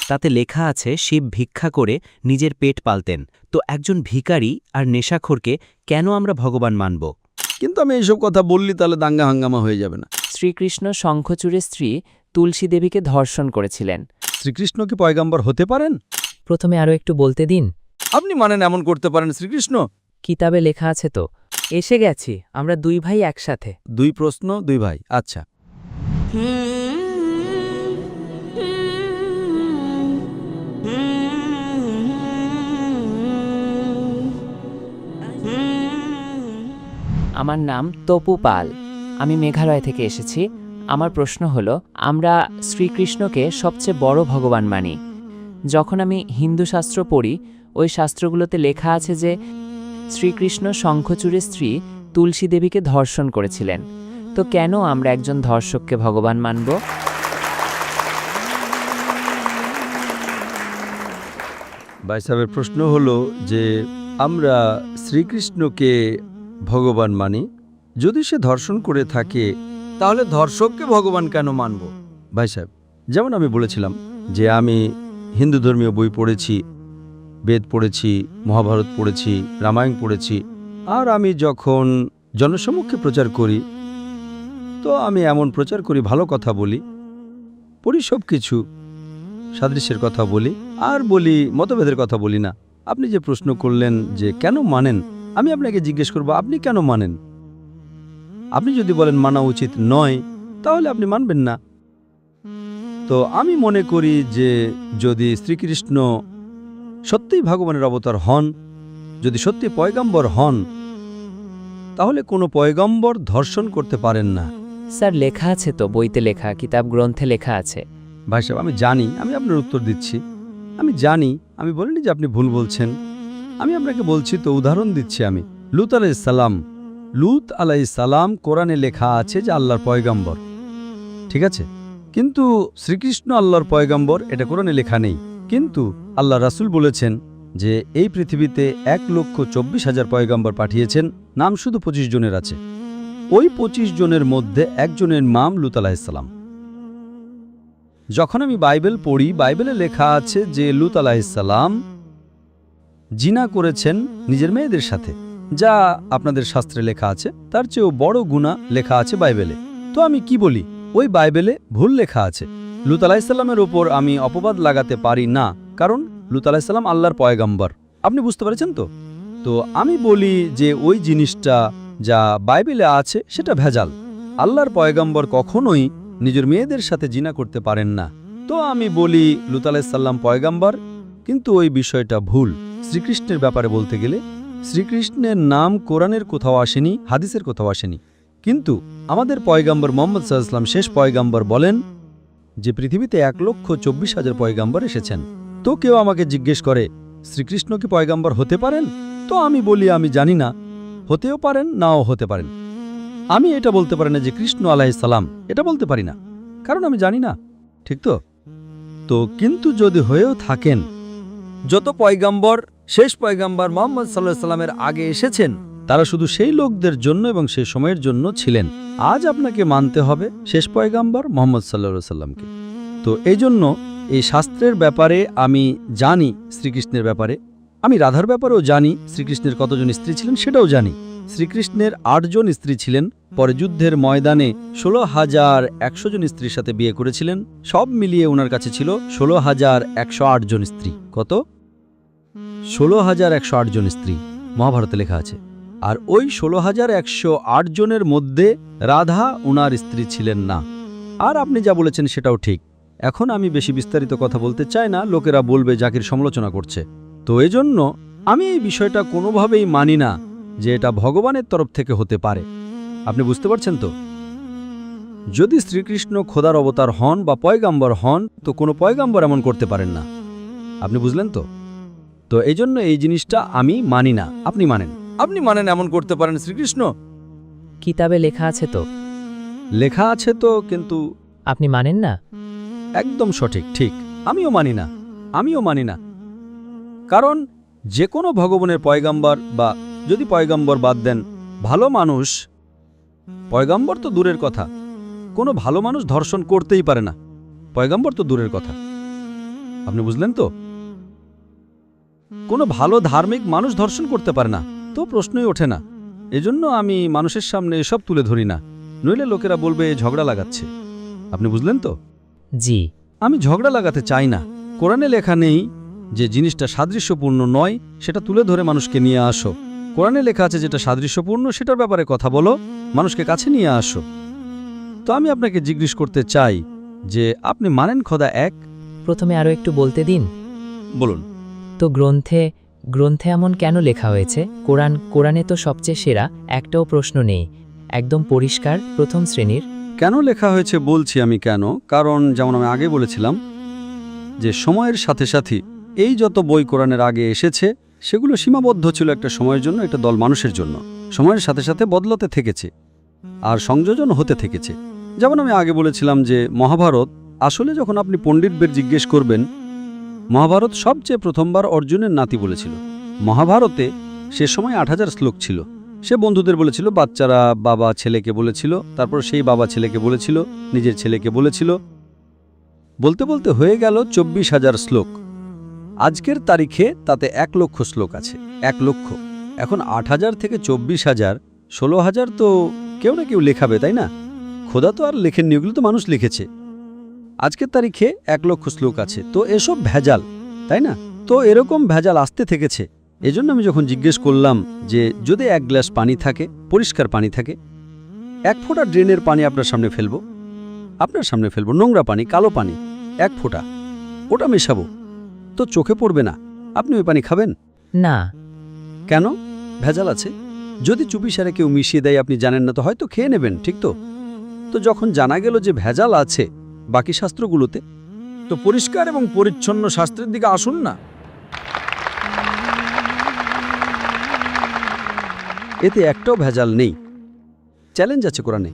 তাতে লেখা আছে শিব ভিক্ষা করে নিজের পেট পালতেন। তো একজন ভিখারি আর নেশাখোরকে কেন আমরা ভগবান মানব? কিন্তু আমি এইসব কথা বললি তাহলে দাঙ্গা হাঙ্গামা হয়ে যাবে না? শ্রীকৃষ্ণ শঙ্খচূড়ের স্ত্রী তুলসী দেবীকে ধর্ষণ করেছিলেন। শ্রীকৃষ্ণ কি পয়গাম্বর হতে পারেন? প্রথমে আরও একটু বলতে দিন। আপনি মানেন এমন করতে পারেন শ্রীকৃষ্ণ? কিতাবে লেখা আছে তো। এসে গেছি, আমরা দুই ভাই একসাথে। 2 প্রশ্ন 2 ভাই, আচ্ছা। আমার নাম তপু পাল, আমি মেঘালয় থেকে এসেছি। আমার প্রশ্ন হলো, আমরা শ্রীকৃষ্ণকে সবচেয়ে বড় ভগবান মানি। যখন আমি হিন্দু শাস্ত্র পড়ি, ওই শাস্ত্রগুলোতে লেখা আছে যে শ্রীকৃষ্ণ শঙ্খচূড়ের স্ত্রী তুলসী দেবীকে ধর্ষণ করেছিলেন। তো কেন আমরা একজন ধর্ষককে ভগবান মানব? ভাই সাহেবের প্রশ্ন হলো যে আমরা শ্রীকৃষ্ণকে ভগবান মানি, যদি সে ধর্ষণ করে থাকে তাহলে ধর্ষককে ভগবান কেন মানব? ভাই সাহেব, যেমন আমি বলেছিলাম যে আমি হিন্দু ধর্মীয় বই পড়েছি, বেদ পড়েছি, মহাভারত পড়েছি, রামায়ণ পড়েছি। আর আমি যখন জনসম্মুখে প্রচার করি তো আমি এমন প্রচার করি, ভালো কথা বলি, পড়ি, সব কিছু সাদৃশ্যের কথা বলি, আর বলি, মতভেদের কথা বলি না। আপনি যে প্রশ্ন করলেন যে কেন মানেন, আমি আপনাকে জিজ্ঞেস করব আপনি কেন মানেন? আপনি যদি বলেন মানা উচিত নয়, তাহলে আপনি মানবেন না। তো আমি মনে করি যে যদি শ্রীকৃষ্ণ সত্যিই ভগবানের অবতার হন, যদি সত্যি পয়গম্বর হন, তাহলে কোনো পয়গম্বর ধর্ষণ করতে পারেন না। স্যার, লেখা আছে তো, বইতে লেখা, কিতাব গ্রন্থে লেখা আছে। ভাই সাহেব, আমি জানি, আমি আপনার উত্তর দিচ্ছি। আমি জানি, আমি বলিনি যে আপনি ভুল বলছেন। আমি আপনাকে বলছি তো, উদাহরণ দিচ্ছি আমি। লুত আলাইহিস সালাম কোরআনে লেখা আছে যে আল্লাহর পয়গম্বর, ঠিক আছে? কিন্তু শ্রীকৃষ্ণ আল্লাহর পয়গম্বর এটা কোরআনে লেখা নেই। কিন্তু আল্লাহ রাসূল বলেছেন যে এই পৃথিবীতে 1,24,000 পয়গম্বর পাঠিয়েছেন, নাম শুধু 25 জনের আছে। ওই 25 জনের মধ্যে একজনের নাম লুত আলাইহিস সালাম। যখন আমি বাইবেল পড়ি, বাইবেলে লেখা আছে যে লুত আলাইহিস সালাম জিনা করেছেন নিজের মেয়েদের সাথে, যা আপনাদের শাস্ত্রে লেখা আছে, তার চেয়েও বড় গুনাহ লেখা আছে বাইবেলে। তো আমি কি বলি, ওই বাইবেলে ভুল লেখা আছে। লুত আলাইহিস সালামের ওপর আমি অপবাদ লাগাতে পারি না, কারণ লুত আলাইহিস সালাম আল্লাহর পয়গম্বর। আপনি বুঝতে পেরেছেন তো? তো আমি বলি যে ওই জিনিসটা যা বাইবেলে আছে সেটা ভেজাল। আল্লাহর পয়গম্বর কখনোই নিজের মেয়েদের সাথে জিনা করতে পারেন না। তো আমি বলি লুত আলাইহিস সালাম পয়গম্বর, কিন্তু ওই বিষয়টা ভুল। শ্রীকৃষ্ণের ব্যাপারে বলতে গেলে, শ্রীকৃষ্ণের নাম কোরআনের কোথাও আসেনি, হাদিসের কোথাও আসেনি। কিন্তু আমাদের পয়গম্বর মুহাম্মদ সাল্লাল্লাহু আলাইহি ওয়াসাল্লাম শেষ পয়গম্বর বলেন যে পৃথিবীতে 1,24,000 পয়গম্বর এসেছেন। তো কেউ আমাকে জিজ্ঞেস করে শ্রীকৃষ্ণ কি পয়গম্বর হতে পারেন? তো আমি বলি আমি জানি না, হতেও পারেন, নাও হতে পারেন। আমি এটা বলতে পারি না যে কৃষ্ণ আলাইহিস সালাম, এটা বলতে পারি না, কারণ আমি জানি না, ঠিক তো? তো কিন্তু যদি হয়েও থাকেন, যত পয়গম্বর শেষ পয়গম্বর মুহাম্মদ সাল্লাল্লাহু আলাইহি ওয়াসাল্লামের আগে এসেছেন, তারা শুধু সেই লোকদের জন্য এবং সেই সময়ের জন্য ছিলেন। আজ আপনাকে মানতে হবে শেষ পয়গম্বর মুহাম্মদ সাল্লাল্লাহু আলাইহি ওয়াসাল্লামকে। তো এই জন্য এই শাস্ত্রের ব্যাপারে আমি জানি, শ্রীকৃষ্ণের ব্যাপারে আমি, রাধার ব্যাপারেও জানি, শ্রীকৃষ্ণের কতজন স্ত্রী ছিলেন সেটাও জানি। শ্রীকৃষ্ণের 8 জন স্ত্রী ছিলেন, পরে যুদ্ধের ময়দানে 16,100 জন স্ত্রীর সাথে বিয়ে করেছিলেন। সব মিলিয়ে ওনার কাছে ছিল 16,108 জন স্ত্রী। কত? 16,108 জন স্ত্রী মহাভারতে লেখা আছে। আর ওই 16,108 জনের মধ্যে রাধা ওনার স্ত্রী ছিলেন না। আর আপনি যা বলেছেন সেটাও ঠিক। এখন আমি বেশি বিস্তারিত কথা বলতে চাই না, লোকেরা বলবে জাকির সমালোচনা করছে। তো এজন্য আমি এই বিষয়টা কোনোভাবেই মানি না যে এটা ভগবানের তরফ থেকে হতে পারে। আপনি বুঝতে পারছেন তো? যদি শ্রীকৃষ্ণ খোদার অবতার হন বা পয়গম্বর হন, তো কোনো পয়গম্বর এমন করতে পারেন না। আপনি বুঝলেন তো? তো এই জন্য এই জিনিসটা আমি মানি না। আপনি মানেন, আপনি মানেন এমন করতে পারেন শ্রীকৃষ্ণ? কিতাবে লেখা আছে তো। লেখা আছে তো, কিন্তু আপনি মানেন না? একদম সঠিক, ঠিক। আমিও মানি না, আমিও মানি না। কারণ যে কোনো ভগবানের পয়গম্বর, বা যদি পয়গম্বর বাদ দেন, ভালো মানুষ, পয়গম্বর তো দূরের কথা, কোনো ভালো মানুষ ধর্ষণ করতেই পারে না, পয়গম্বর তো দূরের কথা। আপনি বুঝলেন তো? কোনো ভালো ধার্মিক মানুষ ধর্ষণ করতে পারে না, তো প্রশ্নই ওঠে না। এজন্য আমি মানুষের সামনে এসব তুলে ধরি না, নইলে লোকেরা বলবে ঝগড়া লাগাচ্ছে। আপনি বুঝলেন তো? জি। আমি ঝগড়া লাগাতে চাই না। কোরআনে লেখা নেই যে জিনিসটা সাদৃশ্যপূর্ণ নয় সেটা তুলে ধরে মানুষকে নিয়ে আসো। কোরআনে লেখা আছে যেটা সাদৃশ্যপূর্ণ সেটার ব্যাপারে কথা বলো, মানুষকে কাছে নিয়ে আসো। তো আমি আপনাকে জিজ্ঞেস করতে চাই যে আপনি মানেন খোদা এক? প্রথমে আরও একটু বলতে দিন। বলুন। তো গ্রন্থে এমন কেন লেখা হয়েছে? কোরআনে তো সবচেয়ে সেরা, একটাও প্রশ্ন নেই, একদম পরিষ্কার, প্রথম শ্রেণীর। কেন লেখা হয়েছে বলছি আমি কেন, কারণ যেমন আমি আগে বলেছিলাম যে সময়ের সাথে সাথে এই যত বই কোরআনের আগে এসেছে সেগুলো সীমাবদ্ধ ছিল একটা সময়ের জন্য, একটা দল মানুষের জন্য। সময়ের সাথে সাথে বদলাতে থেকেছে আর সংযোজন হতে থেকেছে। যেমন আমি আগে বলেছিলাম যে মহাভারত, আসলে যখন আপনি পণ্ডিতদের জিজ্ঞেস করবেন, মহাভারত সবচেয়ে প্রথমবার অর্জুনের নাতি বলেছিল। মহাভারতে সে সময় ৮,০০০ শ্লোক ছিল। সে বন্ধুদের বলেছিল, বাচ্চারা বাবা ছেলেকে বলেছিল, তারপর সেই বাবা ছেলেকে বলেছিল, নিজের ছেলেকে বলেছিল, বলতে বলতে হয়ে গেল ২৪,০০০ শ্লোক। আজকের তারিখে তাতে ১,০০,০০০ শ্লোক আছে। ১,০০,০০০। এখন ৮,০০০ থেকে ২৪,০০০, ১৬,০০০ তো কেউ না কেউ লেখাবে, তাই না? খোদা তো আর লেখেননি, ওগুলো তো মানুষ লিখেছে। আজকের তারিখে ১,০০,০০০ শ্লোক আছে, তো এসব ভেজাল, তাই না? তো এরকম ভেজাল আসতে থেকেছে। এজন্য আমি যখন জিজ্ঞেস করলাম যে যদি ১ গ্লাস পানি থাকে, পরিষ্কার পানি থাকে, ১ ফোঁটা ড্রেনের পানি আপনার সামনে ফেলবো, নোংরা পানি, কালো পানি, ১ ফোঁটা, ওটা মেশাবো, তো চোখে পড়বে না, আপনি ওই পানি খাবেন না। কেন? ভেজাল আছে। যদি চুপিসারে কেউ মিশিয়ে দেয়, আপনি জানেন না, তো হয়তো খেয়ে নেবেন, ঠিক তো? তো যখন জানা গেল যে ভেজাল আছে বাকি শাস্ত্রগুলোতে, তো পরিষ্কার এবং পরিচ্ছন্ন শাস্ত্রের দিকে আসুন না। এতে একটাও ভেজাল নেই। চ্যালেঞ্জ আছে কোরআনে,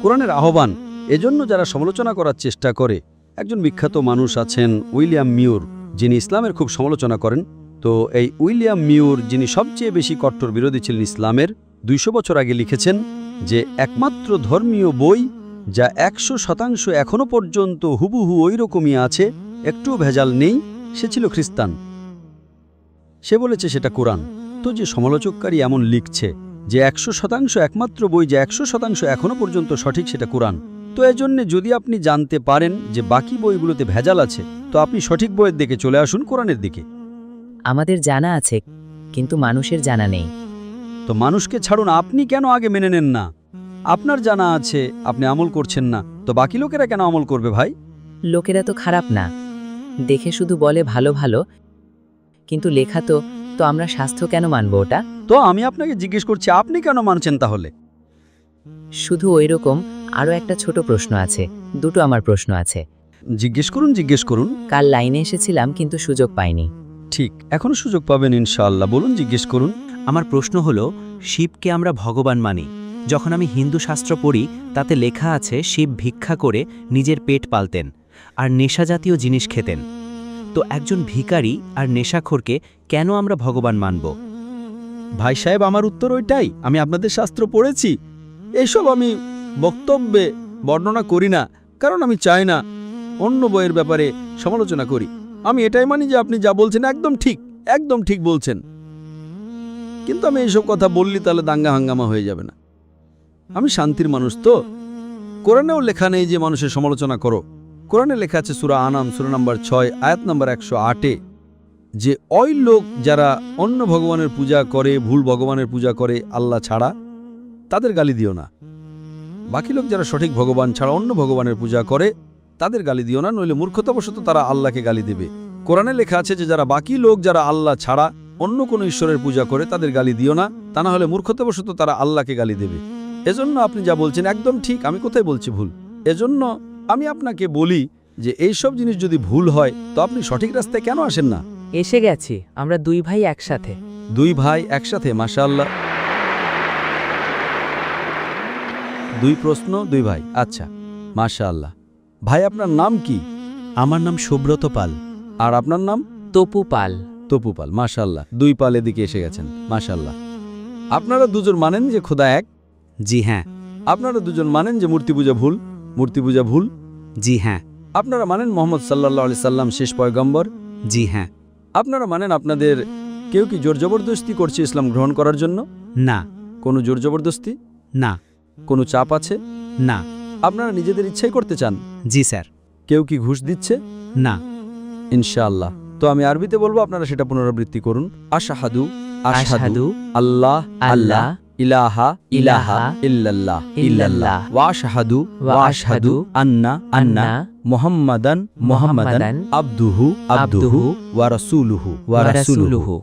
কোরআনের আহ্বান। এজন্য যারা সমালোচনা করার চেষ্টা করে, একজন বিখ্যাত মানুষ আছেন উইলিয়াম মিউর, যিনি ইসলামের খুব সমালোচনা করেন। তো এই উইলিয়াম মিউর, যিনি সবচেয়ে বেশি কট্টর বিরোধী ছিলেন ইসলামের, ২০০ বছর আগে লিখেছেন যে একমাত্র ধর্মীয় বই যা ১০০% এখনো পর্যন্ত হুবহু ওই রকমই আছে, একটুও ভেজাল নেই, সে ছিল খ্রিস্টান। সে বলেছে সেটা কোরআন। তো যে সমালোচককারী এমন লিখছে যে ১০০% একমাত্র বই যা ১০০% এখনো পর্যন্ত সঠিক, সেটা কোরআন। তো এজন্য যদি আপনি জানতে পারেন যে বাকি বইগুলোতে ভেজাল আছে, তো আপনি সঠিক বইয়ের দিকে চলে আসুন, কোরআনের দিকে। আমাদের জানা আছে, কিন্তু মানুষের জানা নেই। তো মানুষকে ছাড়ুন, আপনি কেন আগে মেনে নেন না? আপনার জানা আছে, আপনি আমল করছেন না, তো বাকি লোকেরা কেন আমল করবে ভাই? লোকেরা তো খারাপ না, দেখে শুধু বলে ভালো ভালো, কিন্তু লেখা তো আমরা স্বাস্থ্য কেন মানব ওটা? তো আমি আপনাকে জিজ্ঞেস করছি, আপনি কেন মানছেন তাহলে? শুধু ওইরকম। আরও একটা ছোট প্রশ্ন আছে, দুটো আমার প্রশ্ন আছে। জিজ্ঞেস করুন। কাল লাইনে এসেছিলাম কিন্তু সুযোগ পাইনি। ঠিক, এখনো সুযোগ পাবেন ইনশাআল্লাহ। বলুন, জিজ্ঞেস করুন। আমার প্রশ্ন হলো, শিবকে আমরা ভগবান মানি। যখন আমি হিন্দু শাস্ত্র পড়ি, তাতে লেখা আছে শিব ভিক্ষা করে নিজের পেট পালতেন আর নেশাজাতীয় জিনিস খেতেন। তো একজন ভিখারি আর নেশাখোরকে কেন আমরা ভগবান মানব? ভাই সাহেব, আমার উত্তর ওইটাই। আমি আপনাদের শাস্ত্র পড়েছি, এইসব আমি বক্তব্যে বর্ণনা করি না, কারণ আমি চাই না অন্য বইয়ের ব্যাপারে সমালোচনা করি। আমি এটাই মানি যে আপনি যা বলছেন একদম ঠিক বলছেন, কিন্তু আমি এইসব কথা বললি তাহলে দাঙ্গা হাঙ্গামা হয়ে যাবে না। আমি শান্তির মানুষ। তো কোরআনেও লেখা নেই যে মানুষের সমালোচনা করো। কোরআনে লেখা আছে সূরা আনাম সূরা নম্বর ৬ আয়াত নম্বর ১০৮ যে ওই লোক যারা অন্য ভগবানের পূজা করে, ভুল ভগবানের পূজা করে আল্লাহ ছাড়া, তাদের গালি দিও না। বাকি লোক যারা সঠিক ভগবান ছাড়া অন্য ভগবানের পূজা করে, তাদের গালি দিও না, নইলে মূর্খতাবশত তারা আল্লাহকে গালি দেবে। কোরআনে লেখা আছে যে যারা বাকি লোক যারা আল্লাহ ছাড়া অন্য কোনো ঈশ্বরের পূজা করে, তাদের গালি দিও না, তা না হলে মূর্খতাবশত তারা আল্লাহকে গালি দেবে। এজন্য আপনি যা বলছেন একদম ঠিক। আমি কোথায় বলছি ভুল? এজন্য আমি আপনাকে বলি যে এইসব জিনিস যদি ভুল হয়, তো আপনি সঠিক রাস্তায় কেন আসেন না? এসে গেছি, আমরা দুই ভাই একসাথে। ২ ভাই একসাথে, মাশাআল্লাহ। ২ প্রশ্ন, ২ ভাই, আচ্ছা, মাশাআল্লাহ। ভাই, আপনার নাম কি? আমার নাম সুব্রত পাল। আর আপনার নাম? তপু পাল। তপু পাল, মাশাআল্লাহ। ২ পাল এদিকে এসে গেছেন, মাশাআল্লাহ। আপনারা দুজন মানেন যে খোদা এক? জি হ্যাঁ। আপনারা দুজন মানেন যে মূর্তি পূজা ভুল? জি হ্যাঁ। আপনারা মানেন মোহাম্মদ সাল্লাল্লাহু আলাইহি সাল্লাম শেষ পয়গম্বর? জি হ্যাঁ। আপনারা মানেন আপনাদের কেউ কি জোর জবরদস্তি করছে ইসলাম গ্রহণ করার জন্য? না। কোনো জোর জবরদস্তি? না। কোনো চাপ আছে? না। আপনারা নিজেদের ইচ্ছাই করতে চান? জি স্যার। কেউ কি ঘুষ দিচ্ছে? না। ইনশাআল্লাহ। তো আমি আরবিতে বলবো, আপনারা সেটা পুনরাবৃত্তি করুন। আশহাদু আশহাদু আল্লাহ আল্লাহ ইলাহা ইলাহা ইল্লাল্লাহ ইল্লাল্লাহ ওয়া আশহাদু ওয়া আশহাদু আন্না আন্না মুহাম্মাদান মুহাম্মাদান আবদুহু আবদুহু ওয়া রাসূলুহু ওয়া রাসূলুহু